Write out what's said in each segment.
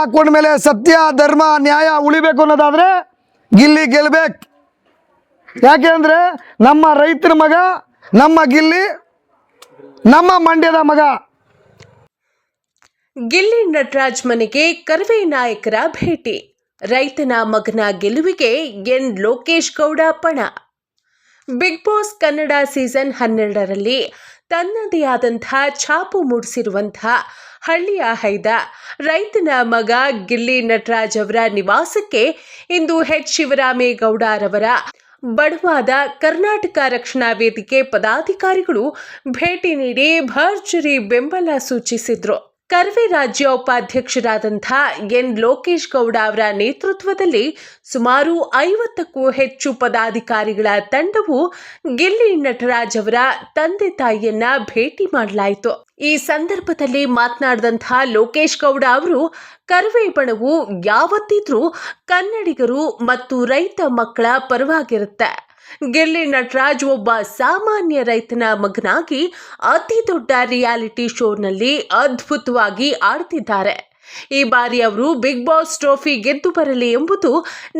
ಹಾಕೊಂಡ್ಮೇಲೆ ಸತ್ಯ ಧರ್ಮ ನ್ಯಾಯ ಉಳಿಬೇಕು ಅನ್ನೋದಾದ್ರೆ ಗಿಲ್ಲಿ ಗೆಲ್ಬೇಕು. ಯಾಕೆ ಅಂದ್ರೆ ನಮ್ಮ ರೈತರ ಮಗ, ನಮ್ಮ ಗಿಲ್ಲಿ, ನಮ್ಮ ಮಂಡ್ಯದ ಮಗ. ಗಿಲ್ಲಿ ನಟರಾಜ್ ಮನೆಗೆ ಕರ್ವೆ ನಾಯಕರ ಭೇಟಿ. ರೈತನ ಮಗನ ಗೆಲುವಿಗೆ ಎನ್ ಲೋಕೇಶ್ ಗೌಡ ಪಣ. ಬಿಗ್ ಬಾಸ್ ಕನ್ನಡ ಸೀಸನ್ 12ರಲ್ಲಿ ತನ್ನದೇ ಆದಂತಹ ಛಾಪು ಮೂಡಿಸಿರುವಂತಹ ಹಳ್ಳಿಯ ಹೈದ ರೈತನ ಮಗ ಗಿಲ್ಲಿ ನಟರಾಜ್ ಅವರ ನಿವಾಸಕ್ಕೆ ಇಂದು ಶಿವರಾಮೇಗೌಡರವರ ಬಡವಾದ ಕರ್ನಾಟಕ ರಕ್ಷಣಾ ವೇದಿಕೆ ಪದಾಧಿಕಾರಿಗಳು ಭೇಟಿ ನೀಡಿ ಭರ್ಜರಿ ಬೆಂಬಲ ಸೂಚಿಸಿದ್ರು. ಕರ್ವೆ ರಾಜ್ಯ ಉಪಾಧ್ಯಕ್ಷರಾದಂಥ ಎನ್ ಲೋಕೇಶ್ ಗೌಡ ಅವರ ನೇತೃತ್ವದಲ್ಲಿ ಸುಮಾರು 50ಕ್ಕೂ ಹೆಚ್ಚು ಪದಾಧಿಕಾರಿಗಳ ತಂಡವು ಗಿಲ್ಲಿ ನಟರಾಜ್ ಅವರ ತಂದೆ ತಾಯಿಯನ್ನ ಭೇಟಿ ಮಾಡಲಾಯಿತು. ಈ ಸಂದರ್ಭದಲ್ಲಿ ಮಾತನಾಡಿದಂತಹ ಲೋಕೇಶ್ ಗೌಡ ಅವರು, ಕರ್ವೆ ಬಣವು ಯಾವತ್ತಿದ್ರೂ ಕನ್ನಡಿಗರು ಮತ್ತು ರೈತ ಮಕ್ಕಳ ಪರವಾಗಿರುತ್ತೆ. ಗಿಲ್ಲಿ ನಟರಾಜ್ ಒಬ್ಬ ಸಾಮಾನ್ಯ ರೈತನ ಮಗನಾಗಿ ಅತಿ ದೊಡ್ಡ ರಿಯಾಲಿಟಿ ಶೋನಲ್ಲಿ ಅದ್ಭುತವಾಗಿ ಆಡ್ತಿದ್ದಾರೆ. ಈ ಬಾರಿ ಅವರು ಬಿಗ್ ಬಾಸ್ ಟ್ರೋಫಿ ಗೆದ್ದು ಬರಲಿ ಎಂಬುದು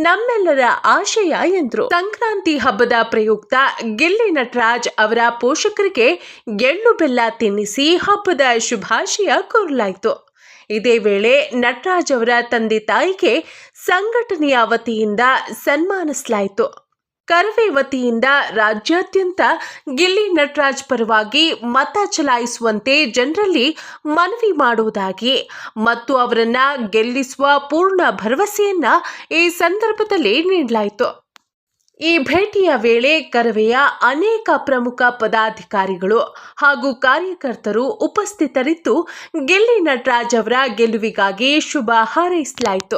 ನಮ್ಮೆಲ್ಲರ ಆಶಯ ಎಂದರು. ಸಂಕ್ರಾಂತಿ ಹಬ್ಬದ ಪ್ರಯುಕ್ತ ಗಿಲ್ಲಿ ನಟರಾಜ್ ಅವರ ಪೋಷಕರಿಗೆ ಎಳ್ಳು ಬೆಲ್ಲ ತಿನ್ನಿಸಿ ಹಬ್ಬದ ಶುಭಾಶಯ ಕೋರಲಾಯಿತು. ಇದೇ ವೇಳೆ ನಟರಾಜ್ ಅವರ ತಂದೆ ತಾಯಿಗೆ ಸಂಘಟನೆಯ ವತಿಯಿಂದ ಸನ್ಮಾನಿಸಲಾಯಿತು. ಕರ್ವೆ ವತಿಯಿಂದ ರಾಜ್ಯಾದ್ಯಂತ ಗಿಲ್ಲಿ ನಟರಾಜ್ ಪರವಾಗಿ ಮತ ಚಲಾಯಿಸುವಂತೆ ಜನರಲ್ಲಿ ಮನವಿ ಮಾಡುವುದಾಗಿ ಮತ್ತು ಅವರನ್ನ ಗೆಲ್ಲಿಸುವ ಪೂರ್ಣ ಭರವಸೆಯನ್ನ ಈ ಸಂದರ್ಭದಲ್ಲಿ ನೀಡಲಾಯಿತು. ಈ ಭೇಟಿಯ ವೇಳೆ ಕರವೆಯ ಅನೇಕ ಪ್ರಮುಖ ಪದಾಧಿಕಾರಿಗಳು ಹಾಗೂ ಕಾರ್ಯಕರ್ತರು ಉಪಸ್ಥಿತರಿದ್ದು ಗಿಲ್ಲಿ ನಟರಾಜ್ ಅವರ ಗೆಲುವಿಗಾಗಿ ಶುಭ ಹಾರೈಸಲಾಯಿತು.